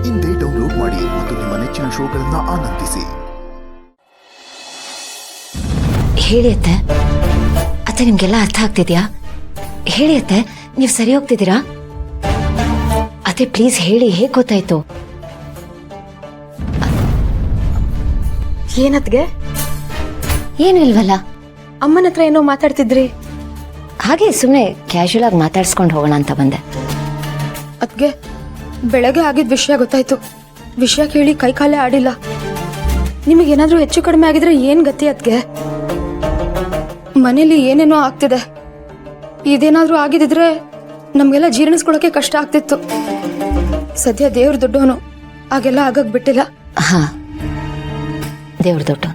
ಇಂದೇ ಡೌನ್ಲೋಡ್ ಮಾಡಿ ಮತ್ತು ನಿಮ್ಮ ನೆಚ್ಚಿನ ಶೋಗಳನ್ನ ಆನಂದಿಸಿ. ಹೇಳಿ ಅತ್ತೆ. ಅತ್ತೆ, ನಿಮ್ಗೆಲ್ಲ ಅರ್ಥ ಆಗ್ತಿದ್ಯಾ? ಹೇಳಿ ಅತ್ತೆ, ನೀವು ಸರಿ ಹೋಗ್ತಿದ್ದೀರಾ? ಅತ್ತೆ ಪ್ಲೀಸ್ ಹೇಳಿ, ಹೇಗ್ ಗೊತ್ತಾಯ್ತು? ಏನತ್ಗೆ? ಏನಿಲ್ವಲ್ಲ. ಅಮ್ಮನ ಹತ್ರ ಏನೋ ಮಾತಾಡ್ತಿದ್ರಿ. ಹಾಗೆ ಸುಮ್ಮನೆ ಕ್ಯಾಶುಯಲ್ ಆಗಿ ಮಾತಾಡ್ಸ್ಕೊಂಡು ಹೋಗೋಣ ಅಂತ ಬಂದೆ. ಅದ್ಗೆ ಬೆಳಗ್ಗೆ ಆಗಿದ್ ವಿಷಯ ಗೊತ್ತಾಯ್ತು. ವಿಷಯ ಕೇಳಿ ಕೈ ಕಾಲೇ ಆಡಿಲ್ಲ. ನಿಮಗೇನಾದ್ರೂ ಹೆಚ್ಚು ಕಡಿಮೆ ಆಗಿದ್ರೆ ಏನ್ ಗತಿ ಅದ್ಗೆ? ಮನೇಲಿ ಏನೇನೋ ಆಗ್ತಿದೆ. ಇದೇನಾದ್ರೂ ಆಗಿದ್ರೆ ನಮ್ಗೆಲ್ಲ ಜೀರ್ಣಿಸ್ಕೊಳಕ್ಕೆ ಕಷ್ಟ ಆಗ್ತಿತ್ತು. ಸದ್ಯ ದೇವ್ರ ದೊಡ್ಡವನು, ಹಾಗೆಲ್ಲ ಆಗಕ್ ಬಿಟ್ಟಿಲ್ಲ. ಹಾ, ದೇವ್ರ ದೊಡ್ಡವನು.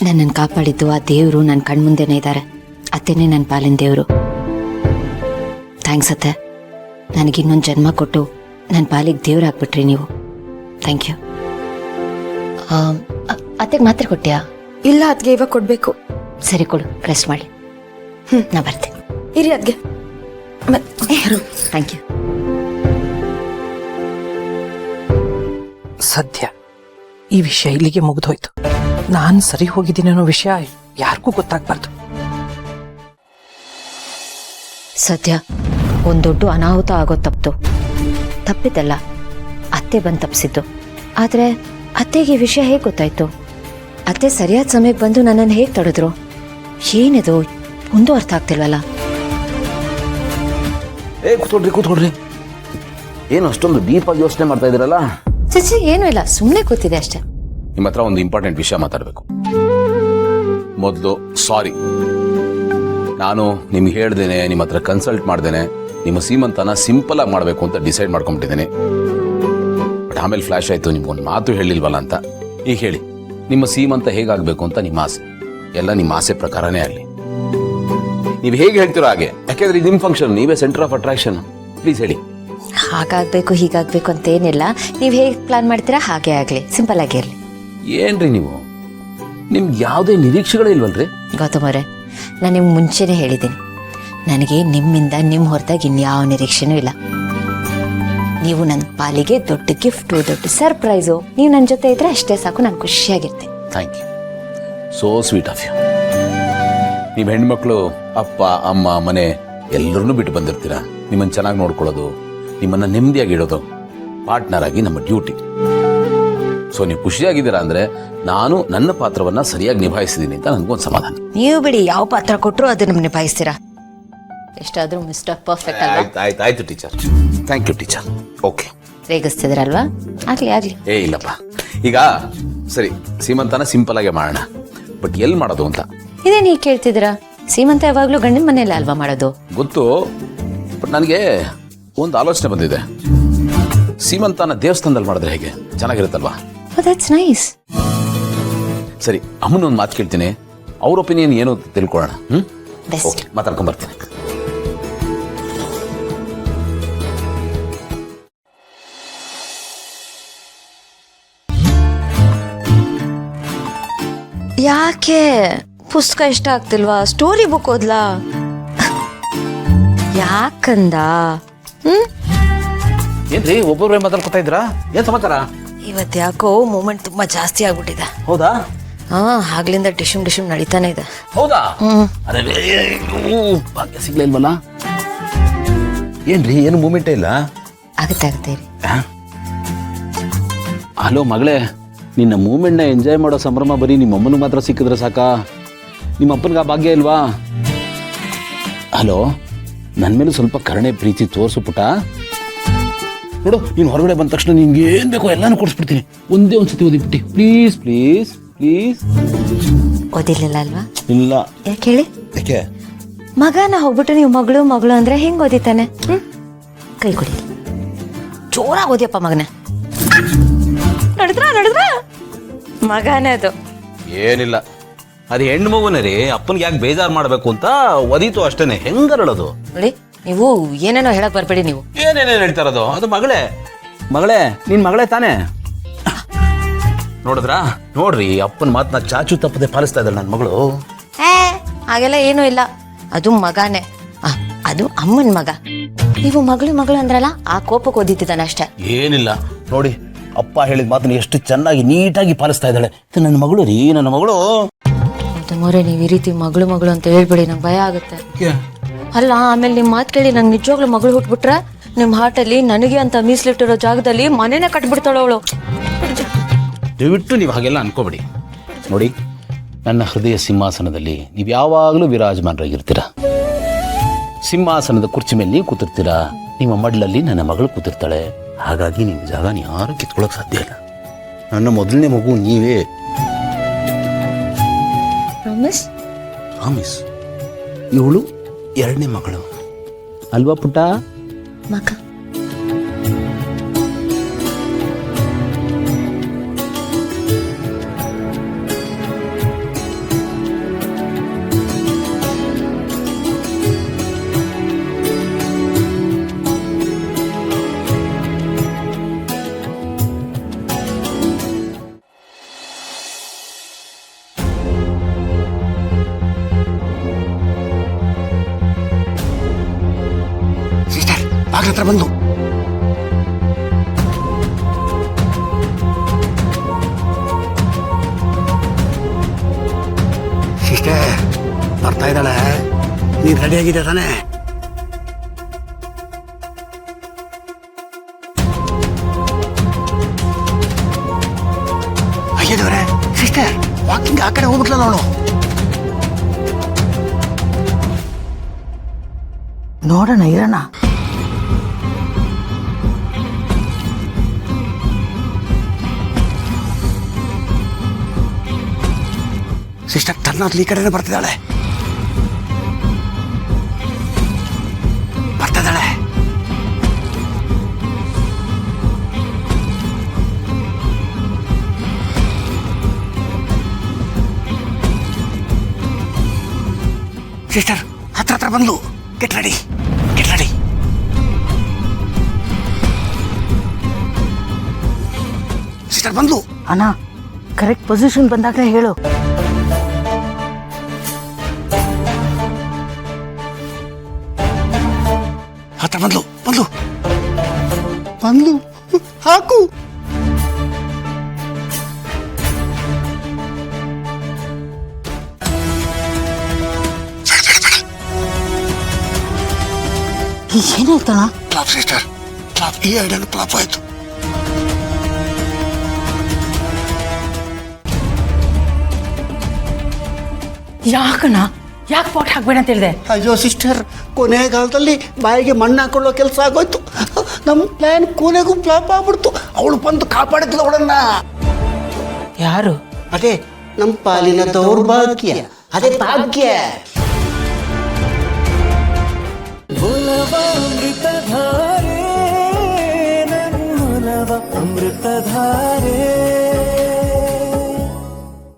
ನನ್ನನ್ನು ಕಾಪಾಡಿದ್ದು ಆ ದೇವರು ನನ್ನ ಕಣ್ಮುಂದೆನೇ ಇದ್ದಾರೆ. ಅತ್ತೆನೇ ನನ್ನ ಪಾಲಿನ ದೇವರು. ಥ್ಯಾಂಕ್ಸ್ ಅತ್ತೆ. ನನಗಿನ್ನೊಂದು ಜನ್ಮ ಕೊಟ್ಟು ನನ್ನ ಪಾಲಿಗೆ ದೇವ್ರು ಹಾಕ್ಬಿಟ್ರಿ ನೀವು. Thank you. ಅತ್ತೆಗೆ ಮಾತ್ರೆ ಕೊಟ್ಟಿಯಾ? ಇಲ್ಲ ಅದ್ಗೆ, ಇವಾಗ ಕೊಡ್ಬೇಕು. ಸರಿ, ಕೊಡು, ರೆಸ್ಟ್ ಮಾಡಿ. ನಾ ಬರ್ತೀನಿ. ಇರಿ ಅದ್ಗೆ. Thank you. ಸದ್ಯ ಈ ವಿಷಯ ಇಲ್ಲಿಗೆ ಮುಗಿದೋಯ್ತು. ನಾನು ಸರಿ ಹೋಗಿದ್ದೀನಿ ಅನ್ನೋ ವಿಷಯ ಯಾರಿಗೂ ಗೊತ್ತಾಗ್ಬಾರ್ದು. ಸದ್ಯ ಒಂದು ದೊಡ್ಡ ಅನಾಹುತ ಆಗೋ ತಪ್ಪಿದ್ದಲ್ಲ, ಅತ್ತೆ ಬಂದು ತಪ್ಪಿಸಿದ್ದು. ಆದರೆ ಅತ್ತೆಗೆ ವಿಷಯ ಹೇಗೆ ಗೊತ್ತಾಯ್ತು? ಅತ್ತೆ ಸರಿಯಾದ ಸಮಯಕ್ಕೆ ಬಂದು ನನ್ನನ್ನು ಹೇಗೆ ತಡೆದ್ರು? ಏನಿದು ಒಂದು ಅರ್ಥ ಆಗ್ತಿಲ್ವಲ್ಲ. ಕೂತ್ಕೊಳ್ರಿ. ಏನು ಅಷ್ಟೊಂದು ಡೀಪ್ ಆಗಿ ಯೋಚನೆ ಮಾಡ್ತಾ ಇದ್ದೀರಲ್ಲ? ಚಚ್ಚಿ, ಏನೂ ಇಲ್ಲ, ಸುಮ್ಮನೆ ಕೂತಿದೆ ಅಷ್ಟೇ. ನಿಮ್ಮ ಹತ್ರ ಒಂದು ಇಂಪಾರ್ಟೆಂಟ್ ವಿಷಯ ಮಾತಾಡಬೇಕು. ಮೊದಲು ಸಾರಿ, ನಾನು ನಿಮ್ಗೆ ಹೇಳ್ದೇನೆ, ನಿಮ್ಮ ಹತ್ರ ಕನ್ಸಲ್ಟ್ ಮಾಡ್ದೇನೆ ನಿಮ್ಮ ಸೀಮಂತನ ಸಿಂಪಲ್ ಆಗಿ ಮಾಡಬೇಕು ಅಂತ ಡಿಸೈಡ್ ಮಾಡ್ಕೊಂಡ್ಬಿಟ್ಟಿದ್ದೇನೆ. ಬಟ್ ಆಮೇಲೆ ಫ್ಲಾಶ್ ಆಯ್ತು, ನಿಮ್ಗೊಂದು ಮಾತು ಹೇಳಿಲ್ವಲ್ಲ ಅಂತ. ಈಗ ಹೇಳಿ, ನಿಮ್ಮ ಸೀಮಂತ ಹೇಗಾಗಬೇಕು ಅಂತ ನಿಮ್ಮ ಆಸೆ. ಎಲ್ಲ ನಿಮ್ಮ ಆಸೆ ಪ್ರಕಾರನೇ ಆಗಲಿ. ನೀವು ಹೇಗೆ ಹೇಳ್ತೀರೋ ಹಾಗೆ, ಯಾಕೆಂದ್ರೆ ನಿಮ್ಮ ಫಂಕ್ಷನ್, ನೀವೇ ಸೆಂಟರ್ ಆಫ್ ಅಟ್ರಾಕ್ಷನ್. ಪ್ಲೀಸ್ ಹೇಳಿ. ಹಾಗಾಗಬೇಕು ಹೀಗಾಗಬೇಕು ಅಂತ ಏನಿಲ್ಲ. ನೀವು ಹೇಗೆ ಪ್ಲಾನ್ ಮಾಡ್ತೀರಾ ಹಾಗೆ ಆಗಲಿ, ಸಿಂಪಲ್ ಆಗಿ ಇರಲಿ. ಏನ್ರಿ ನೀವು, ನಿಮ್ಗೆ ಯಾವುದೇ ನಿರೀಕ್ಷೆಗಳೇ ಇಲ್ವಲ್ರಿ? ಗೌತಮ್ ಅವರೇ, ನಾನು ನಿಮ್ಗೆ ಮುಂಚೆನೇ ಹೇಳಿದ್ದೀನಿ, ನನಗೆ ನಿಮ್ಮಿಂದ ನಿಮ್ಮ ಹೊರತಾಗಿ ಇನ್ಯಾವ ನಿರೀಕ್ಷೆನೂ ಇಲ್ಲ. ನೀವು ನನ್ನ ಪಾಲಿಗೆ ದೊಡ್ಡ ಗಿಫ್ಟು, ದೊಡ್ಡ ಸರ್ಪ್ರೈಸು. ನೀವು ನನ್ನ ಜೊತೆ ಇದ್ರೆ ಅಷ್ಟೇ ಸಾಕು, ನಾನು ಖುಷಿಯಾಗಿರ್ತೀನಿ. Thank you, so sweet of you. ನೀವು ಹೆಣ್ಮಕ್ಳು ಅಪ್ಪ ಅಮ್ಮ ಮನೆ ಎಲ್ಲರನ್ನೂ ಬಿಟ್ಟು ಬಂದಿರ್ತೀರಾ. ನಿಮ್ಮನ್ನು ಚೆನ್ನಾಗಿ ನೋಡ್ಕೊಳ್ಳೋದು, ನಿಮ್ಮನ್ನು ನೆಮ್ಮದಿಯಾಗಿ ಇಡೋದು ಪಾರ್ಟ್ನರ್ ಆಗಿ ನಮ್ಮ ಡ್ಯೂಟಿ. ಸೊ ನೀವು ಖುಷಿಯಾಗಿದ್ದೀರಾ ಅಂದ್ರೆ ನಾನು ನನ್ನ ಪಾತ್ರವನ್ನ ಸರಿಯಾಗಿ ನಿಭಾಯಿಸಿದ್ದೀನಿ ಅಂತ ನನಗೊಂದು ಸಮಾಧಾನ. ನೀವು ಬಿಡಿ, ಯಾವ ಪಾತ್ರ ಕೊಟ್ಟರು ಅದನ್ನು ನಿಭಾಯಿಸ್ತೀರಾ. ಎಷ್ಟಾದ್ರೂ ಮಿಸ್ಟರ್ ಪರ್ಫೆಕ್ಟ್ ಅಲ್ವಾ? ಆಯ್ತು teacher. Thank you teacher. Okay, ರೇಗಿಸ್ತಿದ್ರಲ್ವಾ? ಆಗ್ಲಿ. ಇಲ್ಲಪ್ಪ. ಈಗ ಸರಿ, ಸೀಮಂತನ ಸಿಂಪಲ್ ಆಗಿ ಮಾಡೋಣ, ಬಟ್ ಎಲ್ಲಿ ಮಾಡೋದು ಅಂತ. ಇದೇ ನೀವು ಕೇಳ್ತಿದ್ದೀರಾ? ಸೀಮಂತ ಯಾವಾಗ್ಲೂ ಗಂಡನ ಮನೇಲಿ ಅಲ್ವಾ ಮಾಡೋದು? ಗೊತ್ತು, ಬಟ್ ನನಗೆ ಒಂದು ಆಲೋಚನೆ ಬಂದಿದೆ. ಸೀಮಂತನ ದೇವಸ್ಥಾನದಲ್ಲಿ ಮಾಡಿದ್ರೆ ಹೇಗೆ ಚೆನ್ನಾಗಿರುತ್ತಲ್ವಾ? That's nice. ಸರಿ, ಅಮ್ಮನ ಒಂದು ಮಾತು ಕೇಳ್ತೀನಿ, ಅವ್ರ ಒಪಿನಿಯನ್ ಏನು ತಿಳ್ಕೊಳ್ಳೋಣ. ಬೆಸ್ಟ್. ಮಾತಾಡ್ಕೊಂಡ್ ಬರ್ತೀನಿ. ಯಾಕೆ ಪುಸ್ತಕ ಇಷ್ಟ ಆಗ್ತಿಲ್ವಾ? Story book ಓದ್ಲಾ? ಯಾಕಂದ? ಏನ್ರಿ ಒಬ್ಬೊಬ್ರೆ ಮಾತಾಡ್ಕೊತಾ ಇದ್ರಾ? ಏನ್ ಸಮಾಚಾರ? ಇವತ್ತು ಯಾಕೋ ಮೂಮೆಂಟ್ ತುಂಬಾ ಜಾಸ್ತಿ ಆಗ್ಬಿಟ್ಟಿದೆ. ಹೌದಾ? ಆಗ್ಲಿಂದ ಡಿಶುಮ್ ನಡೀತಾನೆ ಇದೆ. ಹೌದಾ? ಅರೆ ಭಾಗ್ಯ ಸಿಗ್ಲೇ ಇಲ್ವಲ್ಲ? ಏನ್ರಿ, ಏನು ಮೂಮೆಂಟೇ ಇಲ್ಲ? ಆಗತ್ತೆ ರೀ. ಹಲೋ ಮಗಳೇ, ನಿನ್ನ ಮೂಮೆಂಟ್ನ ಎಂಜಾಯ್ ಮಾಡೋ ಸಂಭ್ರಮ ಬರೀ ನಿಮ್ಮ ಅಮ್ಮನಿಗೆ ಮಾತ್ರ ಸಿಕ್ಕಿದ್ರೆ ಸಾಕಾ? ನಿಮ್ಮ ಅಪ್ಪನಿಗೆ ಆ ಭಾಗ್ಯ ಇಲ್ವಾ? ಹಲೋ, ನನ್ನ ಮೇಲೆ ಸ್ವಲ್ಪ ಕರುಣೆ ಪ್ರೀತಿ ತೋರಿಸು ಪುಟ. ನೋಡು, ನೀನು ಹೊರಗಡೆ ಬಂದ ತಕ್ಷಣ ನಿನ್ಗೆ ಏನ್ ಬೇಕೋ ಎಲ್ಲಾನು ಕೊಡಿಸ್ಬಿಡ್ತೀನಿ. ಒಂದೇ ಒಂದ್ಸತಿ ಓದಿಬಿಟ್ಟು ಪ್ಲೀಸ್ ಪ್ಲೀಸ್ ಪ್ಲೀಸ್. ಓದಿರ್ಲಿಲ್ಲ ಅಲ್ವಾ? ಇಲ್ಲ. ಯಾಕೆ ಹೇಳಿ? ಯಾಕೆ? ಮಗನ ಹೋಗ್ಬಿಟ್ಟು ನೀವು ಮಗಳು ಅಂದ್ರೆ ಹೆಂಗ್ ಓದಿತಾನೆ? ಕೈ ಕೊಡಿ, ಜೋರಾಗಿ ಓದಿಯಪ್ಪ ಮಗನೇ. ನಡೆದ್ರ ಮಗನೇ ಅದು. ಏನಿಲ್ಲ, ಅದು ಹೆಣ್ಣು ಮಗುನೇ ರೀ. ಅಪ್ಪನಿಗೆ ಯಾಕೆ ಬೇಜಾರು ಮಾಡಬೇಕು ಅಂತ ಒದೀತು ಅಷ್ಟೇನೆ. ಹೆಂಗರಳೋದು ನೋಡಿ, ನೀವು ಏನೇನೋ ಹೇಳಕ್ ಬರ್ಬೇಡಿ. ನೀವು ಏನೇನೇನು ಹೇಳ್ತಾ ಇರೋದು? ಅದು ಮಗಳೇ ನಿನ್ ಮಗಳೇ ತಾನೇ. ನೋಡ್ರಿ ಅಪ್ಪನ ಮಾತನ್ನ ಚಾಚು ತಪ್ಪದೆ ಪಾಲಿಸ್ತಾ ಇದ್ದಾಳೆ ನನ್ನ ಮಗಳು. ಹಾಗೆಲ್ಲ ಏನೂ ಇಲ್ಲ, ಅದು ಮಗನೇ. ಅದು ಅಮ್ಮನ ಮಗ. ನೀವು ಮಗಳು ಅಂದ್ರಲ್ಲ ಆ ಕೋಪಕ್ಕೆ ಓದಿದ್ದಾನೆ ಅಷ್ಟೇ. ಏನಿಲ್ಲ ನೋಡಿ, ಅಪ್ಪ ಹೇಳಿದ ಮಾತನ್ನ ಎಷ್ಟು ಚೆನ್ನಾಗಿ ನೀಟಾಗಿ ಪಾಲಿಸ್ತಾ ಇದ್ದಾಳೆ. ಇದು ನನ್ನ ಮಗಳು ರೀ, ನನ್ನ ಮಗಳು. ಮೋರೆ ನೀವು ಈ ರೀತಿ ಮಗಳು ಅಂತ ಹೇಳ್ಬೇಡಿ, ನಂಗೆ ಭಯ ಆಗುತ್ತೆ. ಅಲ್ಲ, ಆಮೇಲೆ ನಿಮ್ಮ ಮಾತು ಕೇಳಿ ನಂಗೆ ನಿಜವಾಗ್ಲೂ ಮಗಳು ಹುಟ್ಬಿಟ್ರೆ ನಿಮ್ಮ ಹಾರ್ಟಲ್ಲಿ ನನಗೆ ಅಂತ ಮೀಸಲಿಟ್ಟಿರೋ ಜಾಗದಲ್ಲಿ ಮನೇನೆ ಕಟ್ಬಿಡ್ತಾಳು ಅವಳು. ದಯವಿಟ್ಟು ನೀವು ಹಾಗೆಲ್ಲ ಅನ್ಕೋಬೇಡಿ. ನೋಡಿ, ನನ್ನ ಹೃದಯ ಸಿಂಹಾಸನದಲ್ಲಿ ನೀವು ಯಾವಾಗಲೂ ವಿರಾಜಮಾನರಾಗಿರ್ತೀರ. ಸಿಂಹಾಸನದ ಕುರ್ಚಿ ಮೇಲೆ ನೀವು ಕೂತಿರ್ತೀರಾ, ನಿಮ್ಮ ಮಡ್ಲಲ್ಲಿ ನನ್ನ ಮಗಳು ಕೂತಿರ್ತಾಳೆ. ಹಾಗಾಗಿ ನಿಮ್ಮ ಜಾಗನ ಯಾರು ಕಿತ್ಕೊಳ್ಳೋಕೆ ಸಾಧ್ಯ ಇಲ್ಲ. ನನ್ನ ಮೊದಲನೇ ಮಗು ನೀವೇ. ಪ್ರಾಮಿಸ್. ಇವಳು ಎರಡನೇ ಮಗಳು ಅಲ್ವಾ ಪುಟ್ಟ? ಮಗ ಬಾಗ್ಲ ಹತ್ರ ಬಂದು ಸಿಸ್ಟರ್ ಬರ್ತಾ ಇದ್ದಾಳೆ, ನೀನ್ ರೆಡಿ ಆಗಿದೆ ತಾನೆ? ಅಯ್ಯದವ್ರೆ, ಸಿಸ್ಟರ್ ವಾಕಿಂಗ್ ಆ ಕಡೆ ಹೋಗ್ಬಿಟ್ಲಲ್ಲ ಅವಳು. ನೋಡೋಣ, ಇರೋಣ. ಸಿಸ್ಟರ್ ತನ್ನ ಈ ಕಡೆನೇ ಬರ್ತಿದ್ದಾಳೆ. ಸಿಸ್ಟರ್ ಹತ್ರ ಬಂದು ಗೆಟ್ ರೆಡಿ. ಸಿಸ್ಟರ್ ಬಂದು. ಅಣ್ಣ, ಕರೆಕ್ಟ್ ಪೊಸಿಷನ್ ಬಂದಾಗ ಹೇಳು. ಹತ್ರ ಬಂದು ಹಾಕು. ಏನಾಯ್ತಣ್ಣ? Clap sister, clap. ಈ ಐಡಿಯಾನು ಕ್ಲಾಪ್ ಆಯ್ತು. ಯಾಕಣ್ಣ, ಯಾಕೆ ಪಾಟ್ ಹಾಕ್ಬೇಡ ಅಂತ ಹೇಳಿದೆ? ಅಯ್ಯೋ ಸಿಸ್ಟರ್, ಕೊನೆಗಾಲದಲ್ಲಿ ಬಾಯಿಗೆ ಮಣ್ಣು ಹಾಕೊಳ್ಳೋ ಕೆಲಸ ಆಗೋಯ್ತು. ನಮ್ಮ ಪ್ಲಾನ್ ಕೊನೆಗೂ ಫ್ಲಾಪ್ ಆಗ್ಬಿಡ್ತು. ಅವಳು ಬಂದು ಕಾಪಾಡಿದ್ಲು ಅವಳನ್ನ. ಯಾರು? ಅದೇ ನಮ್ಮ ಪಾಲಿನ ದೌರ್ಭಾಗ್ಯ, ಅದೇ ಭಾಗ್ಯ. ಅಮೃತಧಾರೆ